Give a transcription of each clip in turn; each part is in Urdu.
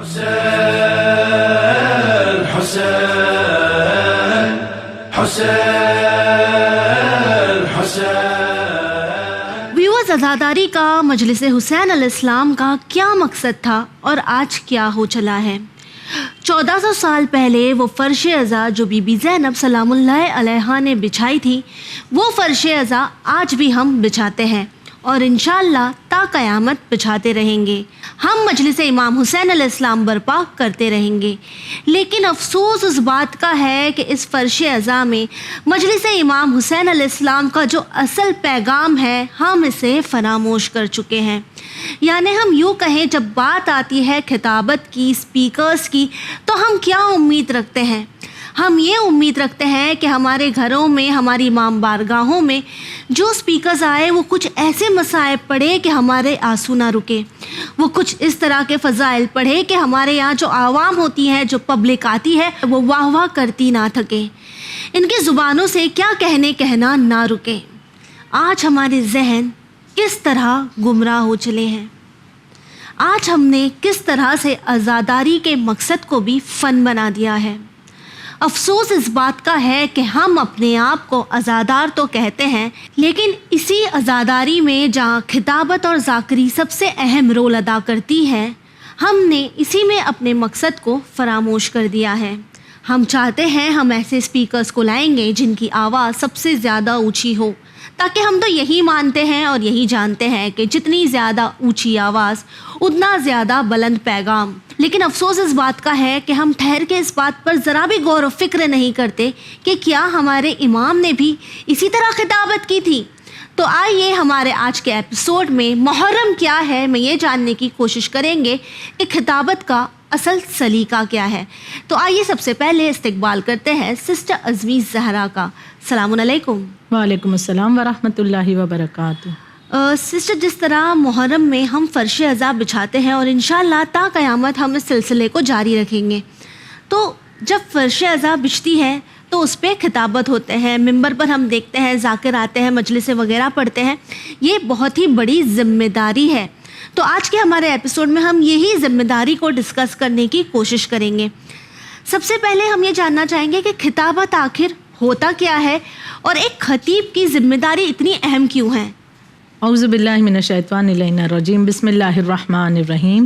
حسین حسین حسین حسین ویورز، عزاداری کا مجلس حسین علیہ السلام کا کیا مقصد تھا اور آج کیا ہو چلا ہے؟ 1400 سال پہلے وہ فرش عزا جو بی بی زینب سلام اللہ علیہا نے بچھائی تھی، وہ فرش عزا آج بھی ہم بچھاتے ہیں اور انشاءاللہ تا قیامت بچھاتے رہیں گے۔ ہم مجلس امام حسین علیہ السلام برپا کرتے رہیں گے، لیکن افسوس اس بات کا ہے کہ اس فرش عزا میں مجلس امام حسین علیہ السلام کا جو اصل پیغام ہے ہم اسے فراموش کر چکے ہیں۔ یعنی ہم یوں کہیں، جب بات آتی ہے خطابت کی، اسپیکرز کی، تو ہم کیا امید رکھتے ہیں؟ ہم یہ امید رکھتے ہیں کہ ہمارے گھروں میں، ہماری امام بارگاہوں میں جو اسپیکرز آئے وہ کچھ ایسے مصائب پڑھے کہ ہمارے آنسو نہ رکے، وہ کچھ اس طرح کے فضائل پڑھے کہ ہمارے یہاں جو عوام ہوتی ہے، جو پبلک آتی ہے، وہ واہ واہ کرتی نہ تھکے، ان کی زبانوں سے کیا کہنا نہ رکے۔ آج ہمارے ذہن کس طرح گمراہ ہو چلے ہیں، آج ہم نے کس طرح سے عزاداری کے مقصد کو بھی فن بنا دیا ہے۔ افسوس اس بات کا ہے کہ ہم اپنے آپ کو عزادار تو کہتے ہیں، لیکن اسی عزاداری میں جہاں خطابت اور ذاکری سب سے اہم رول ادا کرتی ہے، ہم نے اسی میں اپنے مقصد کو فراموش کر دیا ہے۔ ہم چاہتے ہیں ہم ایسے اسپیکرز کو لائیں گے جن کی آواز سب سے زیادہ اونچی ہو، تاکہ ہم تو یہی مانتے ہیں اور یہی جانتے ہیں کہ جتنی زیادہ اونچی آواز اتنا زیادہ بلند پیغام۔ لیکن افسوس اس بات کا ہے کہ ہم ٹھہر کے اس بات پر ذرا بھی غور و فکر نہیں کرتے کہ کیا ہمارے امام نے بھی اسی طرح خطابت کی تھی۔ تو آئیے ہمارے آج کے ایپیسوڈ میں محرم کیا ہے میں یہ جاننے کی کوشش کریں گے کہ خطابت کا اصل سلیقہ کیا ہے۔ تو آئیے سب سے پہلے استقبال کرتے ہیں سسٹر عزمی زہرا کا۔ السلام علیکم۔ وعلیکم السلام ورحمۃ اللہ وبرکاتہ۔ سسٹر، جس طرح محرم میں ہم فرش عزا بچھاتے ہیں اور انشاءاللہ تا قیامت ہم اس سلسلے کو جاری رکھیں گے، تو جب فرش عزا بچھتی ہے تو اس پہ خطابت ہوتے ہیں، ممبر پر ہم دیکھتے ہیں ذاکر آتے ہیں، مجلس وغیرہ پڑھتے ہیں، یہ بہت ہی بڑی ذمہ داری ہے۔ تو آج کے ہمارے ایپیسوڈ میں ہم یہی ذمہ داری کو ڈسکس کرنے کی کوشش کریں گے۔ سب سے پہلے ہم یہ جاننا چاہیں گے کہ خطابت آخر ہوتا کیا ہے اور ایک خطیب کی ذمہ داری اتنی اہم کیوں ہے؟ اعوذ باللہ من الشیطان الرجیم، بسم اللہ الرحمن الرحیم۔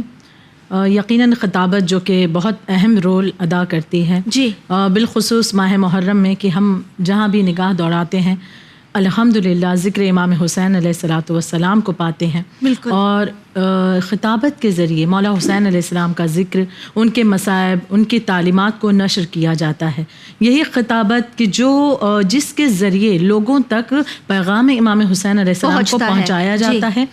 یقیناً خطابت جو کہ بہت اہم رول ادا کرتی ہے، جی، بالخصوص ماہ محرم میں، کہ ہم جہاں بھی نگاہ دوڑاتے ہیں الحمدللہ ذکر امام حسین علیہ الصلاۃ والسلام کو پاتے ہیں۔ بالکل۔ اور خطابت کے ذریعے مولا حسین علیہ السلام کا ذکر، ان کے مصائب، ان کی تعلیمات کو نشر کیا جاتا ہے۔ یہی خطابت کہ جو جس کے ذریعے لوگوں تک پیغام امام حسین علیہ السلام کو پہنچایا جاتا ہے،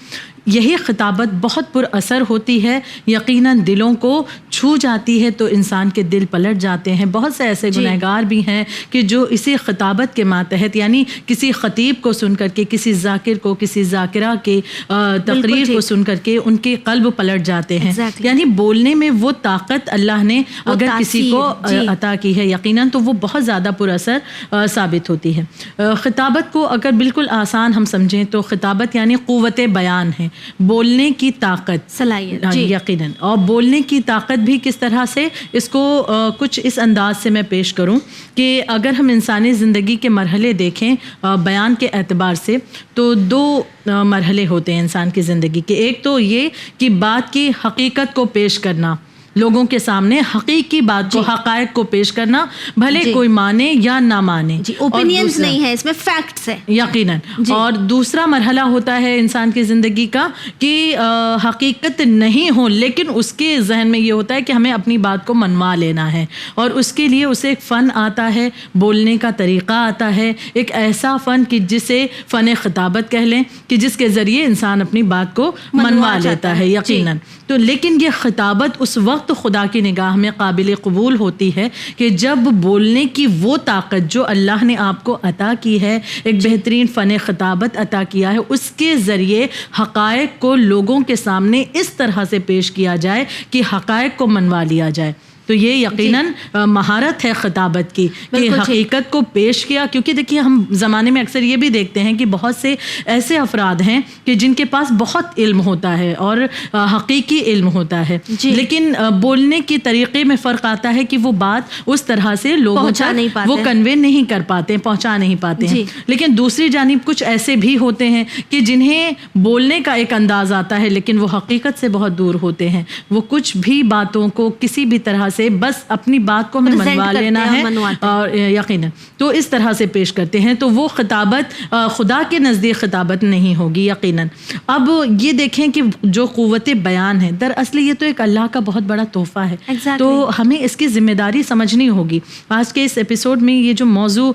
یہی خطابت بہت پر اثر ہوتی ہے، یقیناً دلوں کو چھو جاتی ہے، تو انسان کے دل پلٹ جاتے ہیں۔ بہت سے ایسے گنہگار بھی ہیں کہ جو اسی خطابت کے ماتحت، یعنی کسی خطیب کو سن کر کے، کسی ذاکر کو، کسی ذاکرہ کے تقریر کو سن کر کے ان کے قلب پلٹ جاتے ہیں۔ یعنی بولنے میں وہ طاقت اللہ نے اگر کسی کو عطا کی ہے یقیناً، تو وہ بہت زیادہ پر اثر ثابت ہوتی ہے۔ خطابت کو اگر بالکل آسان ہم سمجھیں تو خطابت یعنی قوت بیان ہے، بولنے کی طاقت، صلاحیت۔ یقیناً۔ اور بولنے کی طاقت بھی کس طرح سے، اس کو کچھ اس انداز سے میں پیش کروں کہ اگر ہم انسانی زندگی کے مرحلے دیکھیں بیان کے اعتبار سے، تو دو مرحلے ہوتے ہیں انسان کی زندگی کے۔ ایک تو یہ کہ بات کی حقیقت کو پیش کرنا، لوگوں کے سامنے حقیقی بات کو، حقائق کو پیش کرنا، بھلے کوئی مانے یا نہ مانے، اوپینینز نہیں ہے اس میں، فیکٹس ہے یقیناً۔ اور دوسرا مرحلہ ہوتا ہے انسان کی زندگی کا کہ حقیقت نہیں ہو، لیکن اس کے ذہن میں یہ ہوتا ہے کہ ہمیں اپنی بات کو منوا لینا ہے، اور اس کے لیے اسے ایک فن آتا ہے، بولنے کا طریقہ آتا ہے، ایک ایسا فن کہ جسے فن خطابت کہہ لیں، کہ جس کے ذریعے انسان اپنی بات کو منوا لیتا ہے یقیناً۔ تو لیکن یہ خطابت اس وقت خدا کی نگاہ میں قابل قبول ہوتی ہے کہ جب بولنے کی وہ طاقت جو اللہ نے آپ کو عطا کی ہے، ایک بہترین فن خطابت عطا کیا ہے، اس کے ذریعے حقائق کو لوگوں کے سامنے اس طرح سے پیش کیا جائے کہ حقائق کو منوا لیا جائے۔ تو تو یہ یقیناً مہارت ہے خطابت کی کہ حقیقت کو پیش کیا. کیونکہ دیکھیے ہم زمانے میں اکثر یہ بھی دیکھتے ہیں کہ بہت سے ایسے افراد ہیں کہ جن کے پاس بہت علم ہوتا ہے اور حقیقی علم ہوتا ہے, لیکن بولنے کے طریقے میں فرق آتا ہے کہ وہ بات اس طرح سے لوگوں تک وہ کنوے نہیں کر پاتے, پہنچا نہیں پاتے ہیں. لیکن دوسری جانب کچھ ایسے بھی ہوتے ہیں کہ جنہیں بولنے کا ایک انداز آتا ہے لیکن وہ حقیقت سے بہت دور ہوتے ہیں. وہ کچھ بھی باتوں کو کسی بھی طرح سے بس اپنی بات کو ہمیں منوا لینا ہے اور یقیناً تو اس طرح سے پیش کرتے ہیں, تو وہ خطابت خدا کے نزدیک خطابت نہیں ہوگی یقیناً. اب یہ دیکھیں کہ جو قوت بیان ہے دراصل یہ تو ایک اللہ کا بہت بڑا تحفہ ہے, تو ہمیں اس کی ذمہ داری سمجھنی ہوگی. آج کے اس ایپیسوڈ میں یہ جو موضوع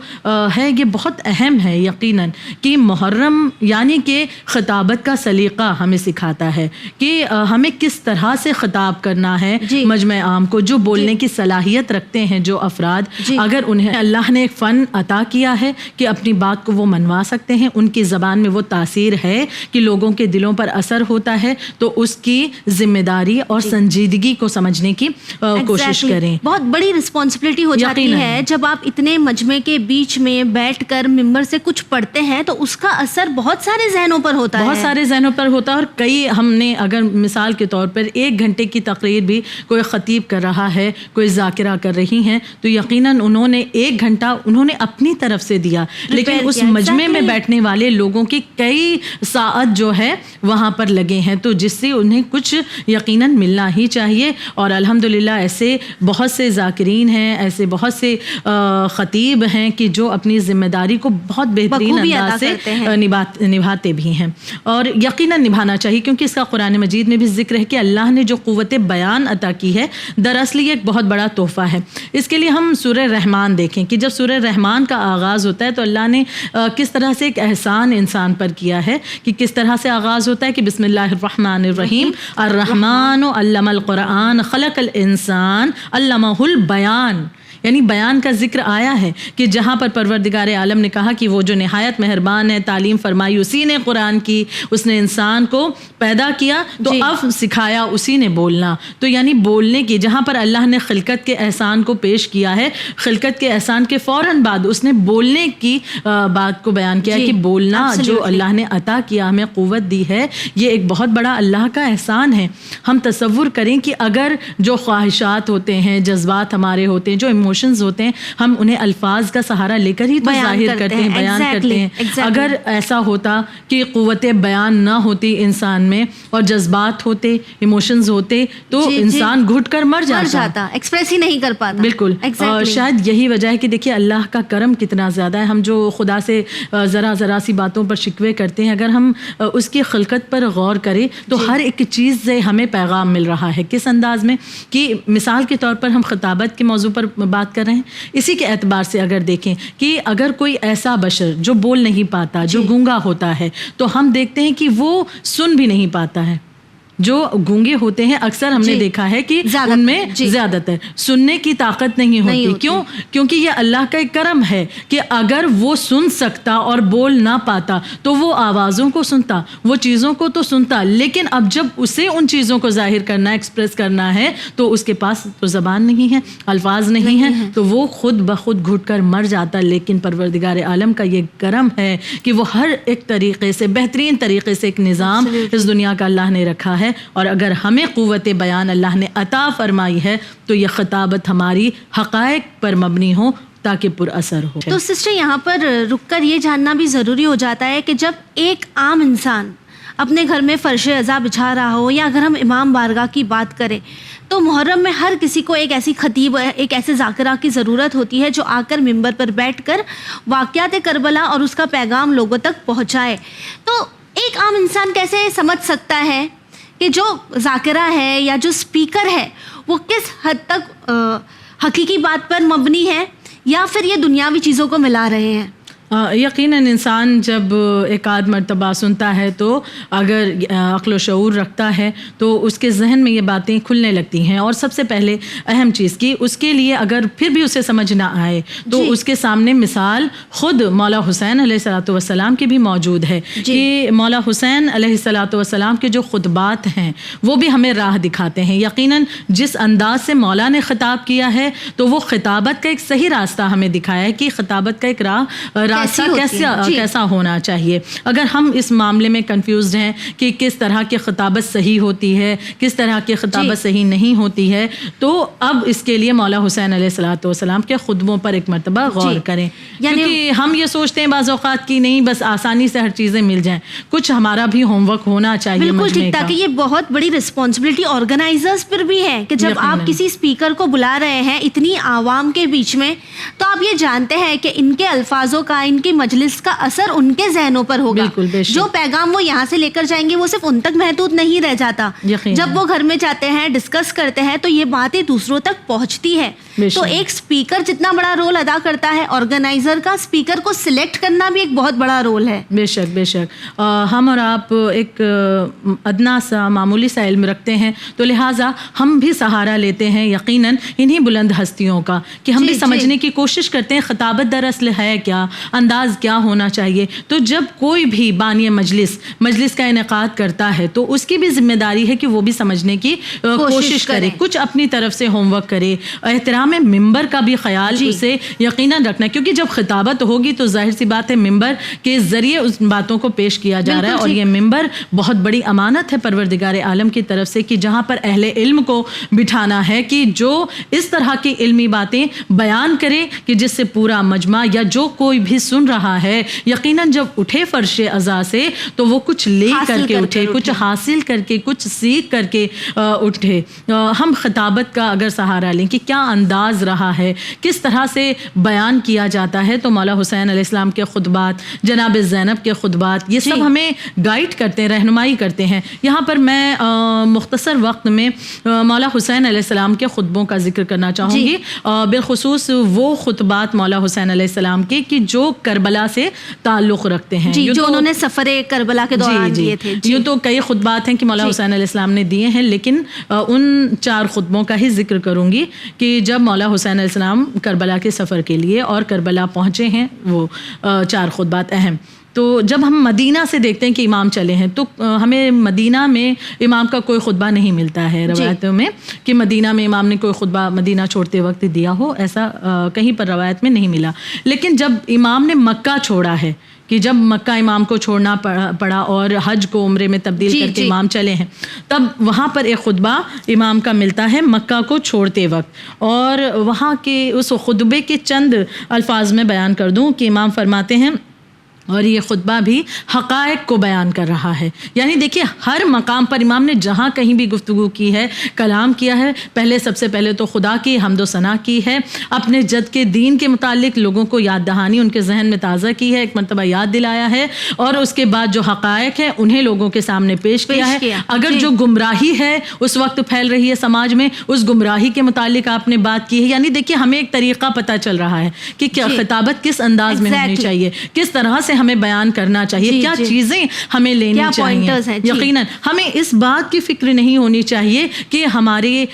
ہے یہ بہت اہم ہے یقیناً کہ محرم یعنی کہ خطابت کا سلیقہ ہمیں سکھاتا ہے کہ ہمیں کس طرح سے خطاب کرنا ہے مجمع عام کو. جو بولنے کی صلاحیت رکھتے ہیں جو افراد, اگر انہیں اللہ نے ایک فن عطا کیا ہے کہ اپنی بات کو وہ منوا سکتے ہیں, ان کی زبان میں وہ تاثیر ہے کہ لوگوں کے دلوں پر اثر ہوتا ہے, تو اس کی ذمہ داری اور سنجیدگی کو سمجھنے کی کوشش کریں. بہت بڑی رسپانسبلٹی ہو جاتی ہے جب آپ اتنے مجمع کے بیچ میں بیٹھ کر ممبر سے کچھ پڑھتے ہیں تو اس کا اثر بہت سارے ذہنوں پر ہوتا ہے, بہت سارے ذہنوں پر ہوتا ہے. اور کئی ہم نے اگر مثال کے طور پر 1 گھنٹے کی تقریر بھی کوئی خطیب کر رہا ہے, کوئی ذاکرہ کر رہی ہیں, تو یقیناً انہوں نے 1 گھنٹہ انہوں نے اپنی طرف سے دیا, لیکن اس مجمع میں بیٹھنے والے لوگوں کی کئی ساعت جو ہے وہاں پر لگے ہیں, تو جس سے انہیں کچھ یقیناً ملنا ہی چاہیے. اور الحمدللہ ایسے بہت سے ذاکرین ہیں, ایسے بہت سے خطیب ہیں کہ جو اپنی ذمہ داری کو بہت بہترین انداز سے نبھاتے بھی ہیں, اور یقیناً نبھانا چاہیے کیونکہ اس کا قرآن مجید میں بھی ذکر ہے کہ اللہ نے جو قوت بیان عطا کی ہے دراصل یہ ایک بہت بڑا تحفہ ہے. اس کے لیے ہم سورہ رحمان دیکھیں کہ جب سورہ رحمان کا آغاز ہوتا ہے تو اللہ نے کس طرح سے ایک احسان انسان پر کیا ہے کہ کس طرح سے آغاز ہوتا ہے کہ بسم اللہ الرحمن الرحیم, الرحمن علم القرآن خلق الانسان علمہ البیان. یعنی بیان کا ذکر آیا ہے کہ جہاں پر پروردگار عالم نے کہا کہ وہ جو نہایت مہربان ہے, تعلیم فرمائی اسی نے قرآن کی, اس نے انسان کو پیدا کیا تو اب سکھایا اسی نے بولنا. تو یعنی بولنے کی جہاں پر اللہ نے خلقت کے احسان کو پیش کیا ہے, خلقت کے احسان کے فوراً بعد اس نے بولنے کی بات کو بیان کیا کہ بولنا جو اللہ نے عطا کیا, ہمیں قوت دی ہے, یہ ایک بہت بڑا اللہ کا احسان ہے. ہم تصور کریں کہ اگر جو خواہشات ہوتے ہیں, جذبات ہمارے ہوتے ہیں, جو ایموشنز ہوتے ہیں, ہم انہیں الفاظ کا سہارا لے کر ہی تو ظاہر کرتے ہیں, بیان کرتے ہیں. اگر ایسا ہوتا کہ قوت بیان نہ ہوتی انسان میں اور جذبات ہوتے, ایموشنز ہوتے, تو انسان گھٹ کر مر جاتا, ایکسپریس ہی نہیں کر پاتا. بالکل. اور شاید یہی وجہ ہے کہ دیکھیے اللہ کا کرم کتنا زیادہ ہے. ہم جو خدا سے ذرا سی باتوں پر شکوے کرتے ہیں, اگر ہم اس کی خلقت پر غور کریں تو ہر ایک چیز سے ہمیں پیغام مل رہا ہے. کس انداز میں کہ مثال کے طور پر ہم خطابت کے موضوع پر بات کر رہے ہیں, اسی کے اعتبار سے اگر دیکھیں کہ اگر کوئی ایسا بشر جو بول نہیں پاتا, جو گونگا ہوتا ہے, تو ہم دیکھتے ہیں کہ وہ سن بھی نہیں پاتا ہے. جو گونگے ہوتے ہیں اکثر ہم نے دیکھا ہے کہ ان میں زیادہ تر سننے کی طاقت نہیں ہوتی. کیوں؟ کیونکہ یہ اللہ کا ایک کرم ہے کہ اگر وہ سن سکتا اور بول نہ پاتا تو وہ آوازوں کو سنتا, وہ چیزوں کو تو سنتا, لیکن اب جب اسے ان چیزوں کو ظاہر کرنا, ایکسپریس کرنا ہے, تو اس کے پاس تو زبان نہیں ہے, الفاظ نہیں ہیں, تو وہ خود بخود گھٹ کر مر جاتا. لیکن پروردگار عالم کا یہ کرم ہے کہ وہ ہر ایک طریقے سے, بہترین طریقے سے ایک نظام اس دنیا کا اللہ نے رکھا ہے, اور اگر ہمیں قوت بیان اللہ نے عطا فرمائی ہے تو یہ خطابت ہماری حقائق پر مبنی ہو تاکہ پر اثر ہو. تو سسٹر یہاں پر رک کر یہ جاننا بھی ضروری ہو جاتا ہے کہ جب ایک عام انسان اپنے گھر میں فرش عزا بچھا رہا ہو, یا اگر ہم امام بارگاہ کی بات کریں تو محرم میں ہر کسی کو ایک ایسی خطیب, ایک ایسے ذاکرہ کی ضرورت ہوتی ہے جو آ کر ممبر پر بیٹھ کر واقعات کربلا اور اس کا پیغام لوگوں تک پہنچائے. تو ایک عام انسان کیسے سمجھ سکتا ہے کہ جو ذاکرہ ہے یا جو اسپیکر ہے وہ کس حد تک حقیقی بات پر مبنی ہے یا پھر یہ دنیاوی چیزوں کو ملا رہے ہیں؟ یقیناً انسان جب ایک آدھ مرتبہ سنتا ہے تو اگر عقل و شعور رکھتا ہے تو اس کے ذہن میں یہ باتیں کھلنے لگتی ہیں. اور سب سے پہلے اہم چیز کہ اس کے لیے اگر پھر بھی اسے سمجھ نہ آئے تو اس کے سامنے مثال خود مولا حسین علیہ الصلوۃ والسلام کی بھی موجود ہے کہ مولا حسین علیہ الصلوۃ والسلام کے جو خطبات ہیں وہ بھی ہمیں راہ دکھاتے ہیں. یقیناً جس انداز سے مولا نے خطاب کیا ہے تو وہ خطابت کا ایک صحیح راستہ ہمیں دکھایا ہے کہ خطابت کا ایک راستہ کیسا ہونا چاہیے. اگر ہم اس معاملے میں کنفیوزڈ ہیں کہ کس طرح کی خطابت صحیح ہوتی ہے, کس طرح کی خطابت صحیح نہیں ہوتی ہے, تو اب اس کے لیے مولا حسین علیہ الصلوۃ والسلام کے خطبوں پر ایک مرتبہ غور کریں. کیونکہ ہم یہ سوچتے ہیں بعض اوقات کی نہیں بس آسانی سے ہر چیزیں مل جائیں, کچھ ہمارا بھی ہوم ورک ہونا چاہیے. بالکل ٹھیک, تاکہ یہ بہت بڑی رسپانسبلٹی آرگنائزرز پر بھی ہے کہ جب آپ کسی اسپیکر کو بلا رہے ہیں اتنی عوام کے بیچ میں تو آپ یہ جانتے ہیں کہ ان کے الفاظوں کا, ان کی مجلس کا اثر ان کے ذہنوں پر ہوگا. جو پیغام وہ یہاں سے لے کر جائیں گے وہ صرف ان تک محدود نہیں رہ جاتا. جب وہ گھر میں جاتے ہیں, ڈسکس کرتے ہیں تو یہ باتیں دوسروں تک پہنچتی ہے. تو ایک اسپیکر جتنا بڑا رول ادا کرتا ہے, آرگنائزر کا اسپیکر کو سلیکٹ کرنا بھی ایک بہت بڑا رول ہے. بے شک بے شک. ہم اور آپ ایک ادنا سا معمولی سا علم رکھتے ہیں تو لہٰذا ہم بھی سہارا لیتے ہیں یقیناً انہی بلند ہستیوں کا کہ ہم بھی سمجھنے کی کوشش کرتے ہیں خطابت دراصل ہے کیا, انداز کیا ہونا چاہیے. تو جب کوئی بھی بانی مجلس کا انعقاد کرتا ہے تو اس کی بھی ذمہ داری ہے کہ وہ بھی سمجھنے کی کوشش کرے, کچھ اپنی طرف سے ہوم ورک کرے. احترام ممبر کا بھی خیال اسے یقیناً رکھنا, کیونکہ جب خطابت ہوگی تو ظاہر سی بات ہے ممبر کے ذریعے اس باتوں کو پیش کیا جا رہا ہے. اور یہ ممبر بہت بڑی امانت ہے پروردگار عالم کی طرف سے کہ جہاں پر اہل علم کو بٹھانا ہے کہ جو اس طرح کی علمی باتیں بیان کرے کہ جس سے پورا مجمع یا جو کوئی بھی سن رہا ہے یقیناً جب اٹھے فرش عزا سے تو وہ کچھ لے کر کے اٹھے, کچھ حاصل کر کے, کچھ سیکھ کر کے اٹھے. ہم خطابت کا اگر سہارا لیں کہ کیا انداز رہا ہے, کس طرح سے بیان کیا جاتا ہے, تو مولا حسین علیہ السلام کے خطبات, جناب زینب کے خطبات, یہ سب ہمیں گائیڈ کرتے ہیں, رہنمائی کرتے ہیں. یہاں پر میں مختصر وقت میں مولا حسین علیہ السلام کے خطبوں کا ذکر کرنا چاہوں گی, بالخصوص وہ خطبات مولا حسین علیہ السلام کے کہ جو کربلا سے تعلق رکھتے ہیں, جو انہوں نے سفر کربلا کے دوران دیے تھے. یوں تو کئی خطبات ہیں کہ مولا حسین علیہ السلام نے دیے ہیں, لیکن ان 4 خطبوں کا ہی ذکر کروں گی کہ جب مولا حسین علیہ السلام کربلا کے سفر کے لیے اور کربلا پہنچے ہیں, وہ 4 خطبات اہم. تو جب ہم مدینہ سے دیکھتے ہیں کہ امام چلے ہیں تو ہمیں مدینہ میں امام کا کوئی خطبہ نہیں ملتا ہے روایتوں میں کہ مدینہ میں امام نے کوئی خطبہ مدینہ چھوڑتے وقت دیا ہو, ایسا کہیں پر روایت میں نہیں ملا. لیکن جب امام نے مکہ چھوڑا ہے کہ جب مکہ امام کو چھوڑنا پڑا اور حج کو عمرے میں تبدیل کر کے امام چلے ہیں, تب وہاں پر ایک خطبہ امام کا ملتا ہے مکہ کو چھوڑتے وقت. اور وہاں کے اس خطبے کے چند الفاظ میں بیان کر دوں کہ امام فرماتے ہیں, اور یہ خطبہ بھی حقائق کو بیان کر رہا ہے. یعنی دیکھیے ہر مقام پر امام نے جہاں کہیں بھی گفتگو کی ہے, کلام کیا ہے, سب سے پہلے تو خدا کی حمد و ثنا کی ہے, اپنے جد کے دین کے متعلق لوگوں کو یاد دہانی ان کے ذہن میں تازہ کی ہے, ایک مرتبہ یاد دلایا ہے, اور اس کے بعد جو حقائق ہے انہیں لوگوں کے سامنے پیش کیا ہے. اگر جو گمراہی ہے اس وقت پھیل رہی ہے سماج میں, اس گمراہی کے متعلق آپ نے بات کی ہے. یعنی دیکھیے ہمیں ایک طریقہ پتہ چل رہا ہے کہ کیا خطابت کس انداز میں ہونی چاہیے, کس طرح سے ہمیں بیان کرنا چاہیے, کیا چیزیں ہمیں لینی چاہیے. یقیناً ہمیں اس بات کی فکر نہیں ہونی چاہیے کہ ہمارے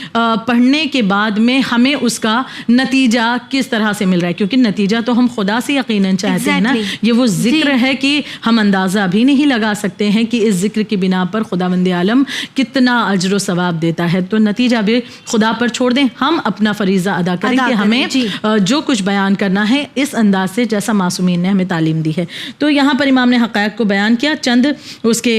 پڑھنے کے بعد میں ہمیں اس کا نتیجہ کس طرح سے مل رہا ہے, کیونکہ نتیجہ تو ہم خدا سے یقیناً چاہتے ہیں نا. یہ وہ ذکر ہے کہ ہم اندازہ بھی نہیں لگا سکتے ہیں کہ اس ذکر کی بنا پر خداوند عالم کتنا اجر و ثواب دیتا ہے. تو نتیجہ بھی خدا پر چھوڑ دیں, ہم اپنا فریضہ ادا کریں کہ ہمیں جو کچھ بیان کرنا ہے اس انداز سے جیسا معصومین نے ہمیں تعلیم دی ہے. تو یہاں پر امام نے حقائق کو بیان کیا. چند اس کے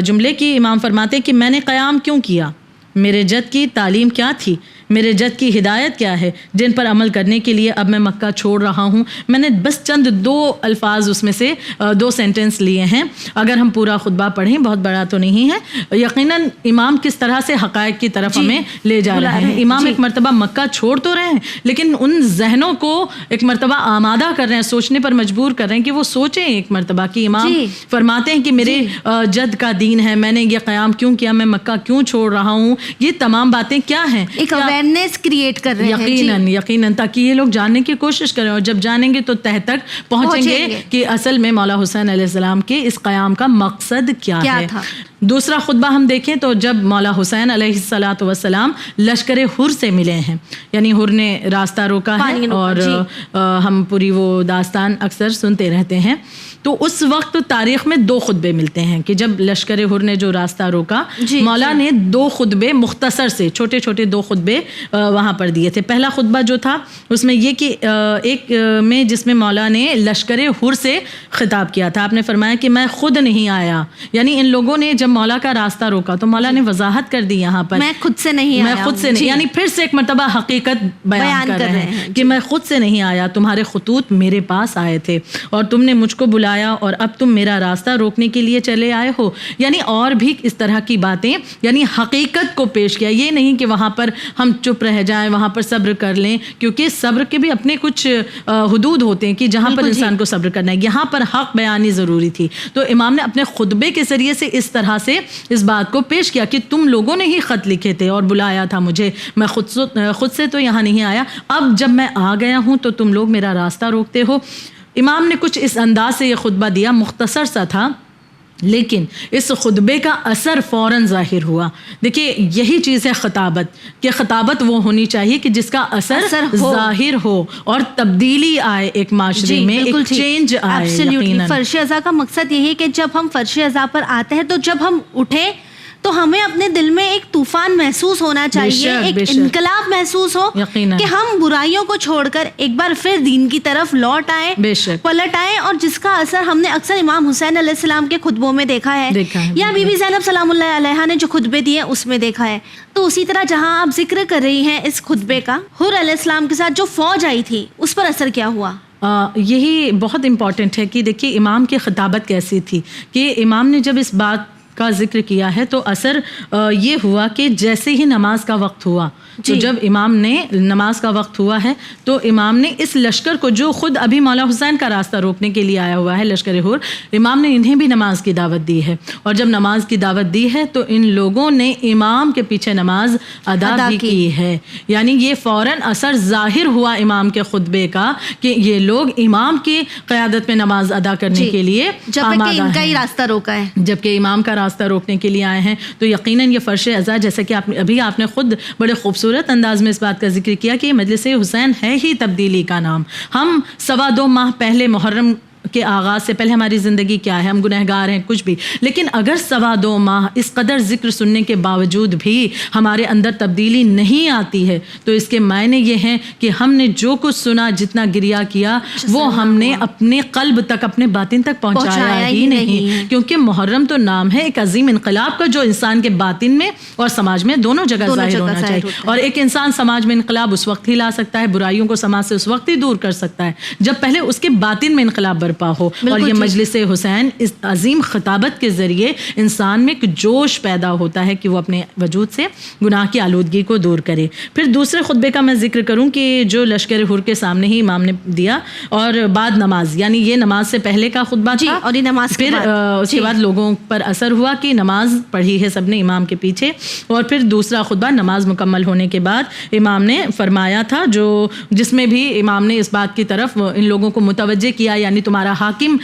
جملے کی امام فرماتے ہیں کہ میں نے قیام کیوں کیا, میرے جد کی تعلیم کیا تھی, میرے جد کی ہدایت کیا ہے, جن پر عمل کرنے کے لیے اب میں مکہ چھوڑ رہا ہوں. میں نے بس چند 2 الفاظ اس میں سے 2 سینٹنس لیے ہیں. اگر ہم پورا خطبہ پڑھیں, بہت بڑا تو نہیں ہے, یقیناً امام کس طرح سے حقائق کی طرف ہمیں لے جا رہے ہیں. امام ایک مرتبہ مکہ چھوڑ تو رہے ہیں لیکن ان ذہنوں کو ایک مرتبہ آمادہ کر رہے ہیں, سوچنے پر مجبور کر رہے ہیں کہ وہ سوچیں ایک مرتبہ کہ امام فرماتے ہیں کہ میرے جد کا دین ہے, میں نے یہ قیام کیوں کیا, میں مکہ کیوں چھوڑ رہا ہوں, یہ تمام باتیں کیا ہیں. اویئرنیس کریٹ کر رہے ہیں. یقیناً تاکہ یہ لوگ جاننے کی کوشش کریں، اور جب جانیں گے تو تہ تک پہنچیں گے کہ اصل میں مولا حسین علیہ السلام کے اس قیام کا مقصد کیا ہے. دوسرا خطبہ ہم دیکھیں تو جب مولا حسین علیہ الصلاۃ والسلام لشکر حر سے ملے ہیں، یعنی حر نے راستہ روکا ہے، اور ہم پوری وہ داستان اکثر سنتے رہتے ہیں. تو اس وقت تاریخ میں 2 خطبے ملتے ہیں کہ جب لشکر حر نے جو راستہ روکا، مولا نے 2 خطبے مختصر سے چھوٹے چھوٹے 2 خطبے وہاں پر دیے تھے. پہلا خطبہ جو تھا اس میں یہ کہ ایک میں جس میں مولا نے لشکر حر سے خطاب کیا تھا. آپ نے فرمایا کہ میں خود نہیں آیا، یعنی ان لوگوں نے جب مولا کا راستہ روکا تو مولا نے وضاحت کر دی یہاں پر میں خود سے نہیں آیا، یعنی پھر سے ایک مرتبہ حقیقت بیان کر رہے ہیں کہ میں خود سے نہیں آیا، تمہارے خطوط میرے پاس آئے تھے اور تم نے مجھ کو بلایا اور اب تم میرا راستہ روکنے کے لیے چلے آئے ہو. یعنی اور بھی اس طرح کی باتیں، یعنی حقیقت کو پیش کیا. یہ نہیں کہ وہاں پر ہم چپ رہ جائیں، وہاں پر صبر کر لیں، کیونکہ صبر کے بھی اپنے کچھ حدود ہوتے ہیں کہ جہاں پر انسان کو صبر کرنا ہے. یہاں پر حق بیانی ضروری تھی. تو امام نے اپنے خطبے کے ذریعے سے اس طرح سے اس بات کو پیش کیا کہ تم لوگوں نے ہی خط لکھے تھے اور بلایا تھا مجھے، میں خود سے تو یہاں نہیں آیا، اب جب میں آ گیا ہوں تو تم لوگ میرا راستہ روکتے ہو. امام نے کچھ اس انداز سے یہ خطبہ دیا، مختصر سا تھا، لیکن اس خطبے کا اثر فوراً ظاہر ہوا. دیکھیے یہی چیز ہے خطابت، کہ خطابت وہ ہونی چاہیے کہ جس کا اثر ظاہر ہو اور تبدیلی آئے ایک معاشرے میں، ایک چینج آئے. فرش ازا کا مقصد یہی ہے کہ جب ہم فرش ازا پر آتے ہیں تو جب ہم اٹھیں تو ہمیں اپنے دل میں ایک طوفان محسوس ہونا چاہیے، ایک انقلاب محسوس ہو کہ ہم برائیوں کو چھوڑ کر ایک بار پھر دین کی طرف لوٹ آئیں، پلٹ آئیں، اور جس کا اثر ہم نے اکثر امام حسین علیہ السلام کے خطبوں میں دیکھا ہے یا بی بی زینب سلام اللہ علیہا نے جو خطبے دیے اس میں دیکھا ہے. تو اسی طرح جہاں آپ ذکر کر رہی ہیں اس خطبے کا، حر علیہ السلام کے ساتھ جو فوج آئی تھی اس پر اثر کیا ہوا؟ یہی بہت امپورٹنٹ ہے کہ دیکھیے امام کی خطابت کیسی تھی، کہ امام نے جب اس بات کا ذکر کیا ہے تو اثر یہ ہوا کہ جیسے ہی نماز کا وقت ہوا، تو جب امام نے نماز کا وقت ہوا ہے تو امام نے اس لشکر کو جو خود ابھی مولا حسین کا راستہ روکنے کے لیے آیا ہوا ہے لشکر حر، امام نے انہیں بھی نماز کی دعوت دی ہے. اور جب نماز کی دعوت دی ہے تو ان لوگوں نے امام کے پیچھے نماز ادا بھی کی ہے. یعنی یہ فوراً اثر ظاہر ہوا امام کے خطبے کا کہ یہ لوگ امام کی قیادت میں نماز ادا کرنے کے لیے جبکہ ان کا ہی راستہ روکا ہے، جبکہ امام کا راستہ روکنے کے لیے آئے ہیں. تو یقیناً یہ فرش ازا، جیسا کہ آپ نے خود بڑے خوبصورت انداز میں اس بات کا ذکر کیا کہ مجلس حسین ہے ہی تبدیلی کا نام. ہم 2.25 ماہ پہلے محرم کے آغاز سے پہلے ہماری زندگی کیا ہے، ہم گنہگار ہیں کچھ بھی، لیکن اگر 2.25 ماہ اس قدر ذکر سننے کے باوجود بھی ہمارے اندر تبدیلی نہیں آتی ہے تو اس کے معنی یہ ہیں کہ ہم نے جو کچھ سنا، جتنا گریہ کیا، وہ ہم نے اپنے قلب تک، اپنے باطن تک پہنچایا ہی نہیں. کیونکہ محرم تو نام ہے ایک عظیم انقلاب کا جو انسان کے باطن میں اور سماج میں دونوں جگہ ظاہر ہونا چاہیے. اور ایک انسان سماج میں انقلاب اس وقت ہی لا سکتا ہے، برائیوں کو سماج سے اس وقت ہی دور کر سکتا ہے جب پہلے اس کے باطن میں انقلاب برپا ہو. اور یہ مجلس حسین اس عظیم خطابت کے ذریعے انسان میں ایک جوش پیدا ہوتا ہے کہ وہ اپنے وجود سے گناہ کی آلودگی کو دور کرے. پھر دوسرے خطبے کا میں ذکر کروں کہ جو لشکر حر کے سامنے ہی امام نے دیا، اور بعد نماز، یعنی یہ نماز سے پہلے کا خطبہ تھا، اور یہ نماز پھر اس کے بعد لوگوں پر اثر ہوا کہ نماز پڑھی ہے سب نے امام کے پیچھے. اور پھر دوسرا خطبہ نماز مکمل ہونے کے بعد امام نے فرمایا تھا، جس میں بھی امام نے اس بات کی طرف ان لوگوں کو متوجہ کیا، یعنی تمہارا حاکم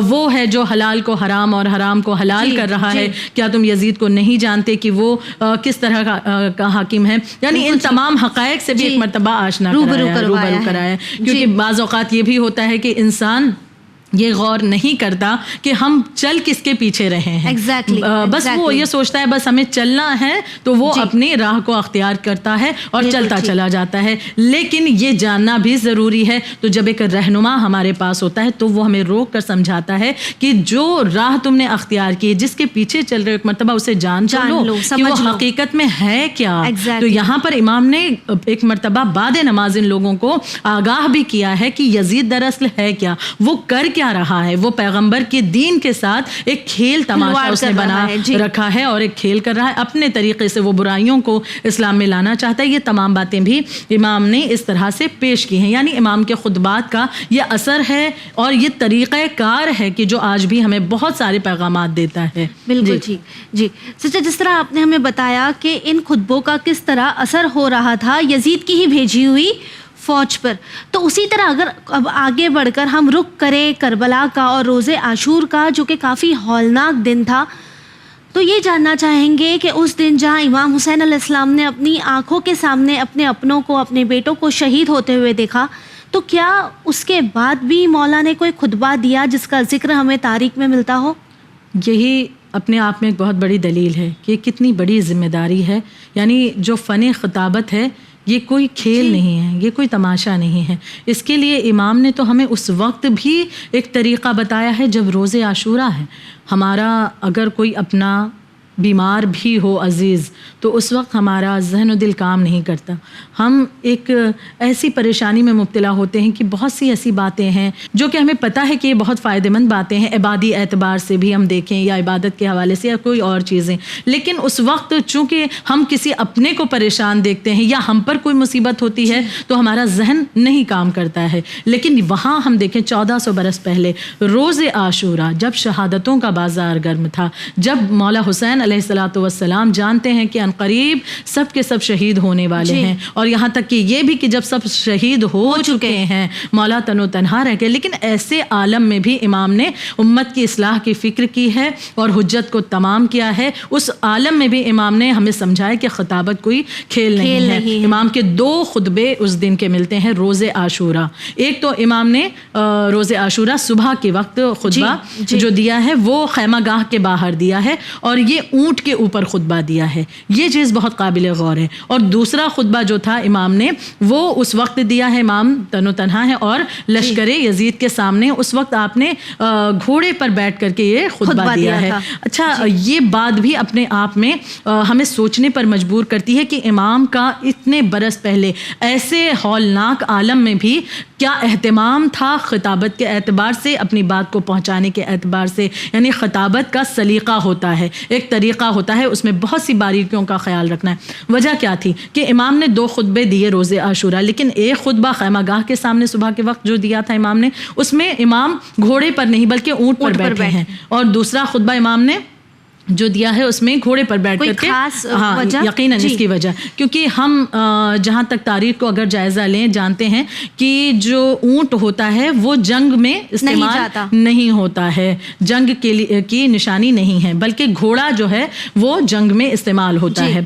وہ ہے جو حلال کو حرام اور حرام کو حلال کر رہا ہے، کیا تم یزید کو نہیں جانتے کہ وہ کس طرح کا حاکم ہے؟ یعنی ان تمام حقائق سے بھی ایک مرتبہ آشنا روبرو کرایا. کیونکہ بعض اوقات یہ بھی ہوتا ہے کہ انسان یہ غور نہیں کرتا کہ ہم چل کس کے پیچھے رہے ہیں. بس وہ یہ سوچتا ہے بس ہمیں چلنا ہے تو وہ اپنی راہ کو اختیار کرتا ہے اور چلتا چلا جاتا ہے. لیکن یہ جاننا بھی ضروری ہے. تو جب ایک رہنما ہمارے پاس ہوتا ہے تو وہ ہمیں روک کر سمجھاتا ہے کہ جو راہ تم نے اختیار کی ہے، جس کے پیچھے چل رہے ہو، ایک مرتبہ اسے جان لو کہ وہ حقیقت میں ہے کیا. تو یہاں پر امام نے ایک مرتبہ بعد نماز ان لوگوں کو آگاہ بھی کیا ہے کہ یزید دراصل ہے کیا، وہ کر کیا کیا رہا ہے؟ وہ پیغمبر کے دین کے ساتھ ایک کھیل تماشا اس نے بنا رکھا ہے اور ایک کھیل کر رہا ہے، اپنے طریقے سے وہ برائیوں کو اسلام میں لانا چاہتا ہے۔ یہ تمام باتیں بھی امام نے اس طرح سے پیش کی ہیں، یعنی امام کے خطبات کا یہ اثر ہے اور یہ طریقہ کار ہے کہ جو آج بھی ہمیں بہت سارے پیغامات دیتا ہے۔ بالکل جی سچا، جس طرح آپ نے ہمیں بتایا کہ ان خطبوں کا کس طرح اثر ہو رہا تھا یزید کی ہی بھیجی ہوئی فوج پر، تو اسی طرح اگر اب آگے بڑھ کر ہم رخ کریں کربلا کا اور روز عاشور کا، جو کہ کافی ہولناک دن تھا، تو یہ جاننا چاہیں گے کہ اس دن جہاں امام حسین علیہ السلام نے اپنی آنکھوں کے سامنے اپنے اپنوں کو، اپنے بیٹوں کو شہید ہوتے ہوئے دیکھا، تو کیا اس کے بعد بھی مولا نے کوئی خطبہ دیا جس کا ذکر ہمیں تاریخ میں ملتا ہو؟ یہی اپنے آپ میں ایک بہت بڑی دلیل ہے کہ کتنی بڑی ذمہ داری ہے، یعنی جو فن خطابت ہے یہ کوئی کھیل نہیں ہے، یہ کوئی تماشا نہیں ہے۔ اس کے لیے امام نے تو ہمیں اس وقت بھی ایک طریقہ بتایا ہے جب روز عاشورہ ہے۔ ہمارا اگر کوئی اپنا بیمار بھی ہو عزیز تو اس وقت ہمارا ذہن و دل کام نہیں کرتا، ہم ایک ایسی پریشانی میں مبتلا ہوتے ہیں کہ بہت سی ایسی باتیں ہیں جو کہ ہمیں پتہ ہے کہ یہ بہت فائدہ مند باتیں ہیں، عبادی اعتبار سے بھی ہم دیکھیں یا عبادت کے حوالے سے یا کوئی اور چیزیں، لیکن اس وقت چونکہ ہم کسی اپنے کو پریشان دیکھتے ہیں یا ہم پر کوئی مصیبت ہوتی ہے تو ہمارا ذہن نہیں کام کرتا ہے۔ لیکن وہاں ہم دیکھیں 1400 برس پہلے روز عاشورہ، جب شہادتوں کا بازار گرم تھا، جب مولا حسین علیہ الصلوۃ والسلام جانتے ہیں کہ عنقریب سب کے سب شہید ہونے والے ہیں، اور یہاں تک کہ یہ بھی کہ جب سب شہید ہو چکے ہیں، مولا تن و تنہا رہ گئے، لیکن ایسے عالم میں بھی امام نے امت کی اصلاح کی فکر کی ہے اور حجت کو تمام کیا ہے۔ اس عالم میں بھی امام نے ہمیں سمجھایا کہ خطابت کوئی کھیل نہیں ہے۔ امام کے 2 خطبے اس دن کے ملتے ہیں روز عاشورہ۔ ایک تو امام نے روز عاشورہ صبح کے وقت خطبہ جو دیا ہے وہ خیمہ گاہ کے باہر دیا ہے، اور یہ اونٹ کے اوپر خطبہ دیا ہے، یہ چیز بہت قابل غور ہے۔ اور دوسرا خطبہ جو تھا امام نے وہ اس وقت دیا ہے، امام تن و تنہا ہے اور لشکر یزید کے سامنے، اس وقت آپ نے گھوڑے پر بیٹھ کر کے یہ خطبہ دیا ہے۔ اچھا، یہ بات بھی اپنے آپ میں ہمیں سوچنے پر مجبور کرتی ہے کہ امام کا اتنے برس پہلے ایسے ہولناک عالم میں بھی کیا اہتمام تھا خطابت کے اعتبار سے، اپنی بات کو پہنچانے کے اعتبار سے۔ یعنی خطابت کا سلیقہ ہوتا ہے، ایک طریقہ ہوتا ہے، اس میں بہت سی باریکیوں کا خیال رکھنا ہے۔ وجہ کیا تھی کہ امام نے 2 خطبے دیے روز عاشورہ، لیکن ایک خطبہ خیمہ گاہ کے سامنے صبح کے وقت جو دیا تھا امام نے، اس میں امام گھوڑے پر نہیں بلکہ اونٹ پر بیٹھے ہیں، اور دوسرا خطبہ امام نے جو دیا ہے اس میں گھوڑے پر بیٹھ کر کے، ہاں یقیناً اس کی وجہ، کیونکہ ہم جہاں تک تاریخ کو اگر جائزہ لیں جانتے ہیں کہ جو اونٹ ہوتا ہے وہ جنگ میں استعمال نہیں ہوتا ہے، جنگ کی نشانی نہیں ہے، بلکہ گھوڑا جو ہے وہ جنگ میں استعمال ہوتا ہے۔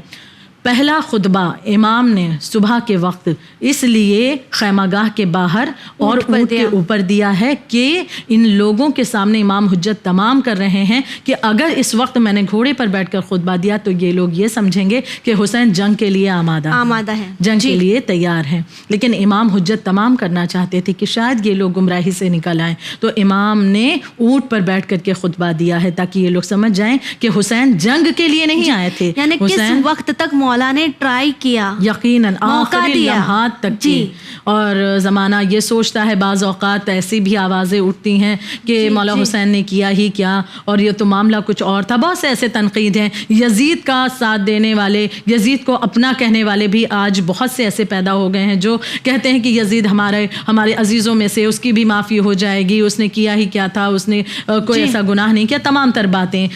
پہلا خطبہ امام نے صبح کے وقت اس لیے خیمہ گاہ کے باہر اور اونٹ کے اوپر دیا ہے کہ ان لوگوں کے سامنے امام حجت تمام کر رہے ہیں کہ اگر اس وقت میں نے گھوڑے پر بیٹھ کر خطبہ دیا تو یہ لوگ یہ سمجھیں گے کہ حسین جنگ کے لیے آمادہ ہے، جنگ کے لیے تیار ہیں۔ لیکن امام حجت تمام کرنا چاہتے تھے کہ شاید یہ لوگ گمراہی سے نکل آئیں، تو امام نے اونٹ پر بیٹھ کر کے خطبہ دیا ہے تاکہ یہ لوگ سمجھ جائیں کہ حسین جنگ کے لیے نہیں آئے تھے۔ یعنی کس وقت تک مولا نے ٹرائی کیا، یقیناً آخری لمحات تک کی، اور زمانہ یہ سوچتا ہے بعض اوقات ایسی بھی آوازیں اٹھتی ہیں کہ مولا حسین نے کیا ہی کیا، اور یہ تو معاملہ کچھ اور تھا۔ بہت سے ایسے تنقید ہیں، یزید کا ساتھ دینے والے، یزید کو اپنا کہنے والے بھی آج بہت سے ایسے پیدا ہو گئے ہیں جو کہتے ہیں کہ یزید ہمارے عزیزوں میں سے، اس کی بھی معافی ہو جائے گی، اس نے کیا ہی کیا تھا، اس نے کوئی ایسا گناہ نہیں کیا، تمام تر باتیں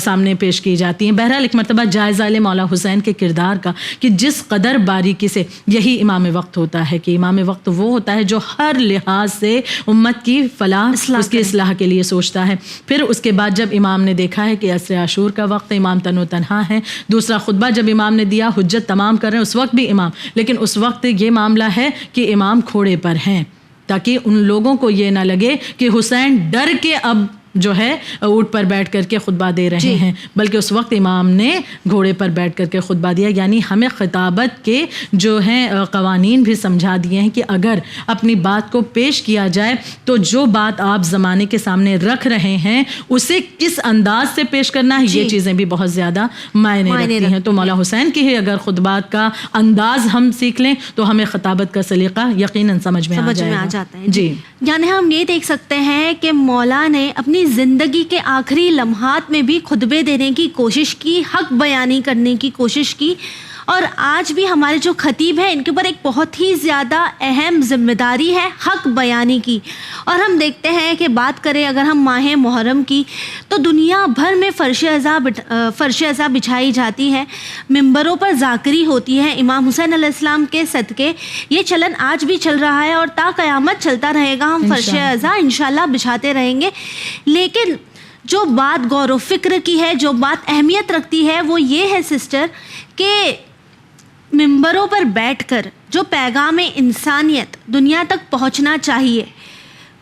سامنے پیش کی جاتی ہیں۔ بہرحال ایک مرتبہ جائزہ لے مولا حسین کے کردار کا کہ جس قدر باریکی سے، یہی امام وقت ہوتا ہے کہ امام وقت وہ ہوتا ہے جو ہر لحاظ سے امت کی فلاح، اس کی اصلاح کے لیے سوچتا ہے۔ پھر اس کے بعد جب امام نے دیکھا ہے کہ عصر عاشور کا وقت، امام تن و تنہا ہے، دوسرا خطبہ جب امام نے دیا حجت تمام کر رہے ہیں، اس وقت بھی امام، لیکن اس وقت یہ معاملہ ہے کہ امام گھوڑے پر ہیں تاکہ ان لوگوں کو یہ نہ لگے کہ حسین ڈر کے اب جو ہے اونٹ پر بیٹھ کر کے خطبہ دے رہے ہیں، بلکہ اس وقت امام نے گھوڑے پر بیٹھ کر کے خطبہ دیا. یعنی ہمیں خطابت کے جو ہیں قوانین بھی سمجھا دیے ہیں کہ اگر اپنی بات کو پیش کیا جائے تو جو بات آپ زمانے کے سامنے رکھ رہے ہیں اسے کس انداز سے پیش کرنا ہے، یہ چیزیں بھی بہت زیادہ معنی رکھتی ہیں. تو مولا حسین کی ہی اگر خطبات کا انداز ہم سیکھ لیں تو ہمیں خطابت کا سلیقہ یقیناً سمجھ میں آ جاتا ہے. جی، یعنی ہم یہ دیکھ سکتے ہیں کہ مولا نے اپنی زندگی کے آخری لمحات میں بھی خطبے دینے کی کوشش کی، حق بیانی کرنے کی کوشش کی، اور آج بھی ہمارے جو خطیب ہیں ان کے اوپر ایک بہت ہی زیادہ اہم ذمہ داری ہے حق بیانی کی. اور ہم دیکھتے ہیں کہ بات کریں اگر ہم ماہ محرم کی تو دنیا بھر میں فرش عزا بچھائی جاتی ہے، ممبروں پر ذاکری ہوتی ہے. امام حسین علیہ السلام کے صدقے یہ چلن آج بھی چل رہا ہے اور تا قیامت چلتا رہے گا. ہم فرش عزا انشاءاللہ بچھاتے رہیں گے. لیکن جو بات غور و فکر کی ہے، جو بات اہمیت رکھتی ہے، وہ یہ ہے سسٹر کہ ممبروں پر بیٹھ کر جو پیغام انسانیت دنیا تک پہنچنا چاہیے.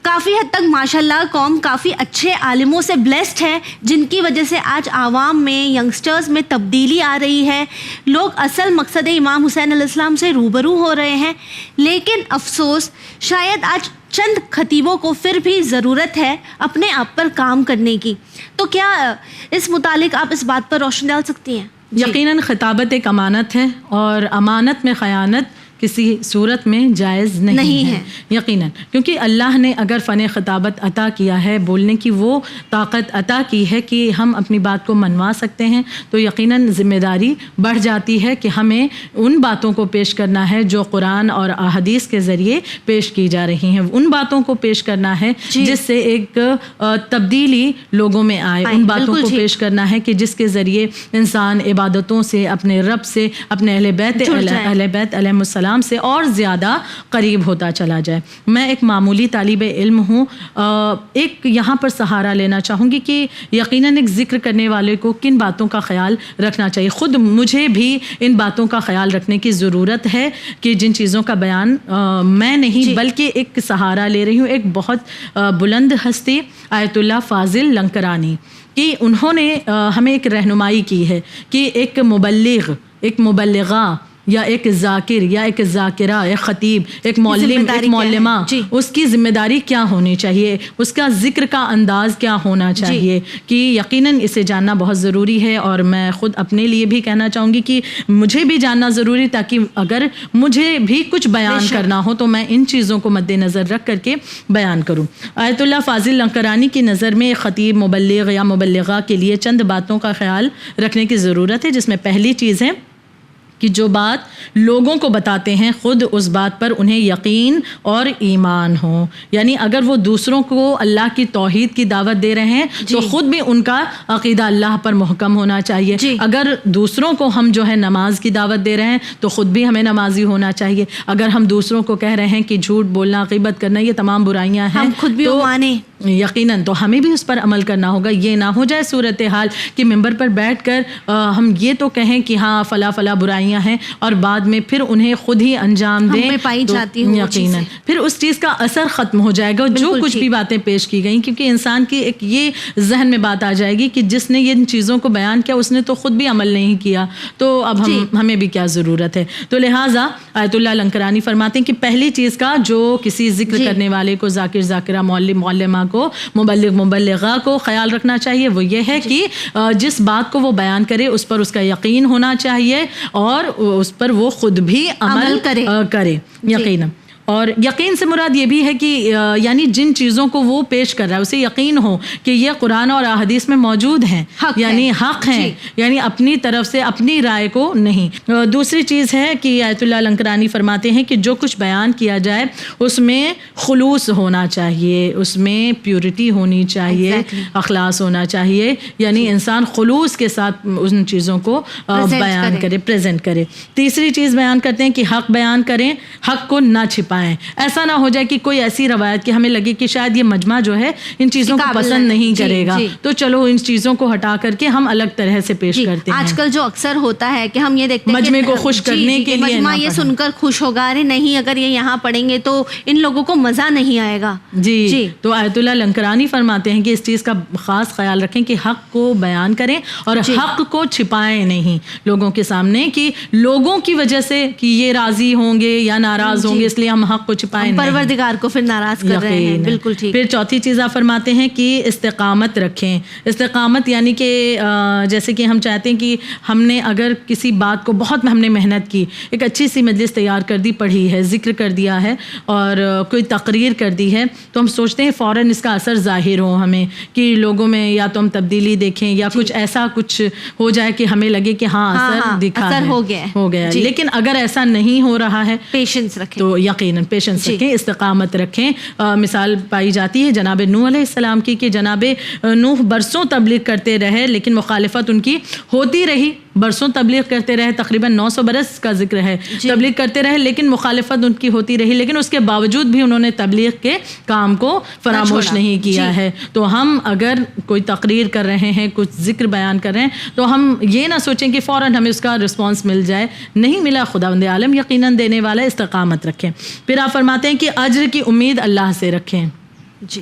کافی حد تک ماشاءاللہ قوم کافی اچھے عالموں سے بلیسڈ ہے جن کی وجہ سے آج عوام میں، ینگسٹرز میں تبدیلی آ رہی ہے. لوگ اصل مقصد امام حسین علیہ السلام سے روبرو ہو رہے ہیں. لیکن افسوس شاید آج چند خطیبوں کو پھر بھی ضرورت ہے اپنے آپ پر کام کرنے کی. تو کیا اس متعلق آپ اس بات پر روشنی ڈال سکتی ہیں؟ یقیناً خطابت ایک امانت ہے اور امانت میں خیانت کسی صورت میں جائز نہیں ہے. یقیناً، کیونکہ اللہ نے اگر فن خطابت عطا کیا ہے، بولنے کی وہ طاقت عطا کی ہے کہ ہم اپنی بات کو منوا سکتے ہیں، تو یقیناً ذمہ داری بڑھ جاتی ہے کہ ہمیں ان باتوں کو پیش کرنا ہے جو قرآن اور احادیث کے ذریعے پیش کی جا رہی ہیں. ان باتوں کو پیش کرنا ہے جس سے ایک تبدیلی لوگوں میں آئے. ان باتوں کو پیش کرنا ہے کہ جس کے ذریعے انسان عبادتوں سے، اپنے رب سے، اپنے اہل بیت علیہم السلام سے اور زیادہ قریب ہوتا چلا جائے. میں ایک معمولی طالب علم ہوں، ایک یہاں پر سہارا لینا چاہوں گی کہ یقیناً ایک ذکر کرنے والے کو کن باتوں کا خیال رکھنا چاہیے. خود مجھے بھی ان باتوں کا خیال رکھنے کی ضرورت ہے کہ جن چیزوں کا بیان میں نہیں بلکہ ایک سہارا لے رہی ہوں. ایک بہت بلند ہستی آیت اللہ فاضل لنکرانی کہ انہوں نے ہمیں ایک رہنمائی کی ہے کہ ایک مبلغ، ایک مبلغہ، یا ایک ذاکر یا ایک ذاکرہ، ایک خطیب، ایک معلم، ایک معلمہ، اس کی ذمہ داری کیا ہونی چاہیے، اس کا ذکر کا انداز کیا ہونا چاہیے کہ یقیناً اسے جاننا بہت ضروری ہے. اور میں خود اپنے لیے بھی کہنا چاہوں گی کہ مجھے بھی جاننا ضروری، تاکہ اگر مجھے بھی کچھ بیان کرنا ہو تو میں ان چیزوں کو مد نظر رکھ کر کے بیان کروں. آیت اللہ فاضل لنکرانی کی نظر میں ایک خطیب، مبلغ یا مبلغہ کے لیے چند باتوں کا خیال رکھنے کی ضرورت ہے، جس میں پہلی چیز ہے کہ جو بات لوگوں کو بتاتے ہیں خود اس بات پر انہیں یقین اور ایمان ہو. یعنی اگر وہ دوسروں کو اللہ کی توحید کی دعوت دے رہے ہیں تو خود بھی ان کا عقیدہ اللہ پر محکم ہونا چاہیے. اگر دوسروں کو ہم جو ہے نماز کی دعوت دے رہے ہیں تو خود بھی ہمیں نمازی ہونا چاہیے. اگر ہم دوسروں کو کہہ رہے ہیں کہ جھوٹ بولنا، غیبت کرنا یہ تمام برائیاں ہیں، ہم خود بھی مانیں، یقیناً تو ہمیں بھی اس پر عمل کرنا ہوگا. یہ نہ ہو جائے صورتحال کہ ممبر پر بیٹھ کر ہم یہ تو کہیں کہ ہاں فلاں فلاں برائیاں ہیں اور بعد میں پھر انہیں خود ہی انجام دیں، پائی جاتی ہوں یقیناً پھر اس چیز کا اثر ختم ہو جائے گا. جو کچھ بھی باتیں پیش کی گئیں، کیونکہ انسان کی ایک یہ ذہن میں بات آ جائے گی کہ جس نے ان چیزوں کو بیان کیا اس نے تو خود بھی عمل نہیں کیا، تو اب ہمیں بھی کیا ضرورت ہے. تو لہٰذا آیت اللہ لنکرانی فرماتے ہیں کہ پہلی چیز کا جو کسی ذکر کرنے والے کو، ذاکر ذاکرہ، معلم معلمہ کو، مبلغ مبلغہ کو خیال رکھنا چاہیے وہ یہ ہے کہ جس بات کو وہ بیان کرے اس پر اس کا یقین ہونا چاہیے اور اس پر وہ خود بھی عمل کرے. یقیناً اور یقین سے مراد یہ بھی ہے کہ یعنی جن چیزوں کو وہ پیش کر رہا ہے اسے یقین ہو کہ یہ قرآن اور احادیث میں موجود ہیں، یعنی حق ہیں، یعنی اپنی طرف سے اپنی رائے کو نہیں. دوسری چیز ہے کہ آیت اللہ لنکرانی فرماتے ہیں کہ جو کچھ بیان کیا جائے اس میں خلوص ہونا چاہیے، اس میں پیورٹی ہونی چاہیے، اخلاص ہونا چاہیے. یعنی انسان خلوص کے ساتھ ان چیزوں کو بیان کرے، پریزنٹ کرے. تیسری چیز بیان کرتے ہیں کہ حق بیان کریں، حق کو نہ چھپائیں. چھپائیں. ایسا نہ ہو جائے کہ کوئی ایسی روایت کہ ہمیں لگے کہ شاید یہ مجمع جو ہے ان چیزوں کو پسند نہیں کرے گا, تو چلو ان چیزوں کو ہٹا کر کے ہم الگ طرح سے پیش کرتے ہیں. آج کل جو اکثر ہوتا ہے کہ ہم یہ دیکھتے ہیں مجمع کو خوش کرنے کے لیے مجمع یہ سن کر خوش ہوگا, ارے نہیں اگر یہ یہاں پڑھیں گے تو ان لوگوں کو مزہ نہیں آئے گا. جی تو آیت اللہ لنکرانی فرماتے ہیں کہ اس چیز کا خاص خیال رکھیں کہ حق کو بیان کریں اور حق کو چھپائیں نہیں لوگوں کے سامنے, کہ لوگوں کی وجہ سے کہ یہ راضی ہوں گے یا ناراض ہوں گے اس لیے ہم حق کو چھپائیں نہیں, پروردگار کو پھر ناراض کر رہے ہیں. بالکل ٹھیک. پھر چوتھی چیز آپ فرماتے ہیں کہ استقامت رکھیں. استقامت یعنی کہ جیسے کہ ہم چاہتے ہیں کہ ہم نے اگر کسی بات کو بہت ہم نے محنت کی, ایک اچھی سی مجلس تیار کر دی, پڑھی ہے, ذکر کر دیا ہے اور کوئی تقریر کر دی ہے, تو ہم سوچتے ہیں فوراً اس کا اثر ظاہر ہو ہمیں, کہ لوگوں میں یا تو ہم تبدیلی دیکھیں یا کچھ ایسا کچھ ہو جائے کہ ہمیں لگے کہ ہاں اثر دکھا ہے, ہو گیا. لیکن اگر ایسا نہیں ہو رہا ہے پیشنس رکھیں, تو یقیناً پیشنس رکھیں, استقامت رکھیں. مثال پائی جاتی ہے جناب نوح علیہ السلام کی, کہ جناب نوح برسوں تبلیغ کرتے رہے لیکن مخالفت ان کی ہوتی رہی, برسوں تبلیغ کرتے رہے, تقریباً 900 برس کا ذکر ہے, تبلیغ کرتے رہے لیکن مخالفت ان کی ہوتی رہی, لیکن اس کے باوجود بھی انہوں نے تبلیغ کے کام کو فراموش نہیں کیا ہے. تو ہم اگر کوئی تقریر کر رہے ہیں, کچھ ذکر بیان کر رہے ہیں, تو ہم یہ نہ سوچیں کہ فوراً ہمیں اس کا رسپانس مل جائے, نہیں ملا خداوند عالم یقیناً دینے والا. استقامت رکھیں. پھر آپ فرماتے ہیں کہ اجر کی امید اللہ سے رکھیں.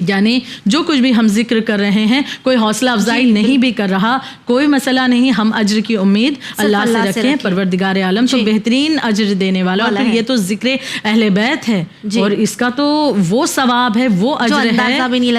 یعنی جو کچھ بھی ہم ذکر کر رہے ہیں, کوئی حوصلہ افزائی نہیں بھی کر رہا, کوئی مسئلہ نہیں, ہم اجر کی امید اللہ سے رکھیں. پروردگار عالم تو بہترین اجر دینے والا, اور پھر یہ تو ذکر اہل بیت ہے اور اس کا تو وہ ثواب ہے, وہ اجر ہے,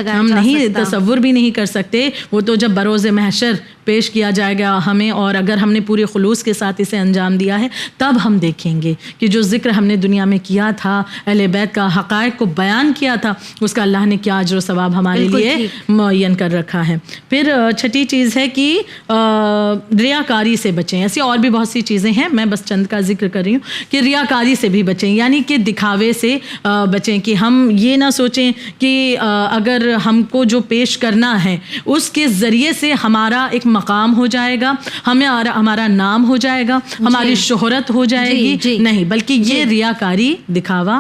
ہم نہیں تصور بھی نہیں کر سکتے. وہ تو جب بروز محشر پیش کیا جائے گا ہمیں, اور اگر ہم نے پورے خلوص کے ساتھ اسے انجام دیا ہے, تب ہم دیکھیں گے کہ جو ذکر ہم نے دنیا میں کیا تھا, اہل بیت کا حقائق کو بیان کیا تھا, اس کا اللہ نے کیا اجر و ثواب ہمارے لیے معین کر رکھا ہے. پھر چھٹی چیز ہے کہ ریاکاری سے بچیں. ایسی اور بھی بہت سی چیزیں ہیں, میں بس چند کا ذکر کر رہی ہوں, کہ ریاکاری سے بھی بچیں, یعنی کہ دکھاوے سے بچیں, کہ ہم یہ نہ سوچیں کہ اگر ہم کو جو پیش کرنا ہے اس کے ذریعے سے ہمارا ایک مقام ہو جائے گا, ہمارا نام ہو جائے گا, ہماری شہرت ہو جائے گی, نہیں, بلکہ یہ ریاکاری, دکھاوا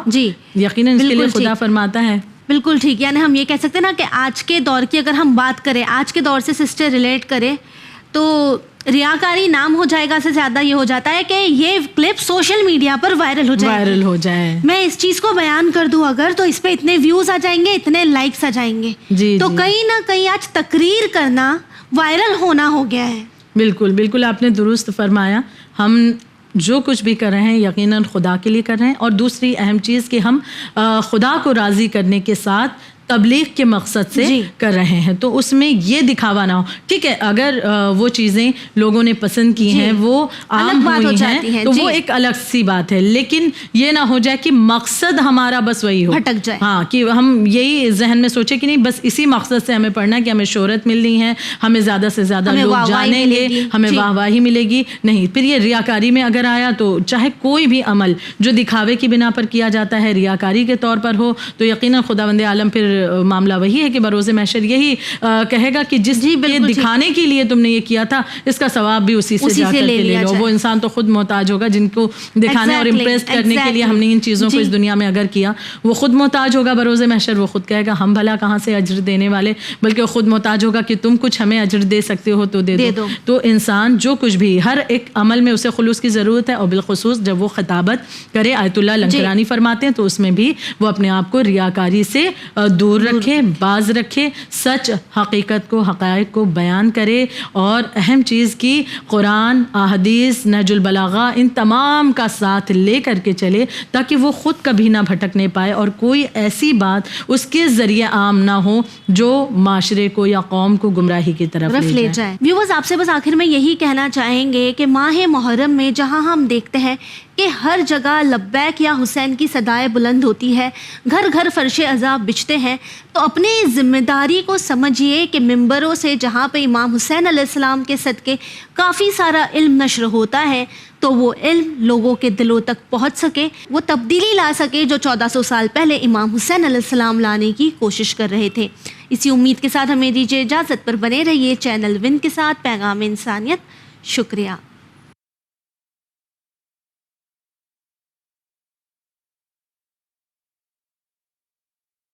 یقیناً اس کے لیے خدا فرماتا ہے. بالکل ٹھیک. یعنی ہم یہ کہہ سکتے ہیں نا کہ آج کے دور کی اگر ہم بات کریں, آج کے دور سے سسٹر ریلیٹ کریں, تو ریاکاری نام ہو جائے گا سے زیادہ یہ ہو جاتا ہے کہ یہ کلپ سوشل میڈیا پر وائرل ہو جائے. میں اس چیز کو بیان کر دوں اگر, تو اس پہ اتنے ویوز آ جائیں گے, اتنے لائکس آ جائیں گے. تو کہیں نہ کہیں آج تقریر کرنا وائرل ہونا ہو گیا ہے. بالکل بالکل آپ نے درست فرمایا. ہم جو کچھ بھی کر رہے ہیں یقیناً خدا کے لیے کر رہے ہیں, اور دوسری اہم چیز کہ ہم خدا کو راضی کرنے کے ساتھ تبلیغ کے مقصد سے کر رہے ہیں, تو اس میں یہ دکھاوا نہ ہو. ٹھیک ہے, اگر وہ چیزیں لوگوں نے پسند کی ہیں, وہ عام ہوئی ہیں, تو وہ ایک الگ سی بات ہے, لیکن یہ نہ ہو جائے کہ مقصد ہمارا بس وہی ہو, بھٹک جائے. ہاں, کہ ہم یہی ذہن میں سوچیں کہ نہیں بس اسی مقصد سے ہمیں پڑھنا ہے کہ ہمیں شہرت ملنی ہے, ہمیں زیادہ سے زیادہ لوگ جانیں گے, ہمیں واہ واہی ملے گی. نہیں, پھر یہ ریاکاری میں اگر آیا, تو چاہے کوئی بھی عمل جو دکھاوے کی بنا پر کیا جاتا ہے, ریاکاری کے طور پر ہو, تو یقیناً خداوند عالم پھر معاملہ وہی ہے کہ بروز محشر یہی کہے گا کہ جس یہ دکھانے کے لیے تم نے یہ کیا تھا, اس کا ثواب بھی اسی سے جا کر کے لے لو. وہ انسان تو خود محتاج ہوگا, جن کو دکھانے اور امپریس کرنے کے لیے ہم نے ان چیزوں کو اس دنیا میں اگر کیا, وہ خود محتاج ہوگا بروز محشر. وہ خود کہے گا ہم بھلا کہاں سے اجر دینے والے, بلکہ وہ خود محتاج ہوگا کہ تم کچھ ہمیں اجر دے سکتے ہو تو دے دو. تو انسان جو کچھ بھی, ہر ایک عمل میں اسے خلوص کی ضرورت ہے, اور بالخصوص جب وہ خطابت کرے, آیت اللہ لنکرانی فرماتے ہیں, تو اس میں بھی وہ اپنے آپ کو ریاکاری سے دور رکھے, باز رکھے, سچ حقیقت کو, حقائق کو بیان کرے, اور اہم چیز کی قرآن, احادیث, نہج البلاغہ, ان تمام کا ساتھ لے کر کے چلے, تاکہ وہ خود کبھی نہ بھٹکنے پائے, اور کوئی ایسی بات اس کے ذریعے عام نہ ہو جو معاشرے کو یا قوم کو گمراہی کی طرف لے جائے. ویورز, آپ سے بس آخر میں یہی کہنا چاہیں گے کہ ماہ محرم میں جہاں ہم دیکھتے ہیں کہ ہر جگہ لبیک یا حسین کی صدائے بلند ہوتی ہے, گھر گھر فرش عذاب بچھتے ہیں, تو اپنی ذمہ داری کو سمجھیے کہ ممبروں سے جہاں پہ امام حسین علیہ السلام کے صدقے کافی سارا علم نشر ہوتا ہے, تو وہ علم لوگوں کے دلوں تک پہنچ سکے, وہ تبدیلی لا سکے جو 1400 سال پہلے امام حسین علیہ السلام لانے کی کوشش کر رہے تھے. اسی امید کے ساتھ ہمیں دیجیے اجازت, پر بنے رہیے چینل ون کے ساتھ, پیغام انسانیت. شکریہ.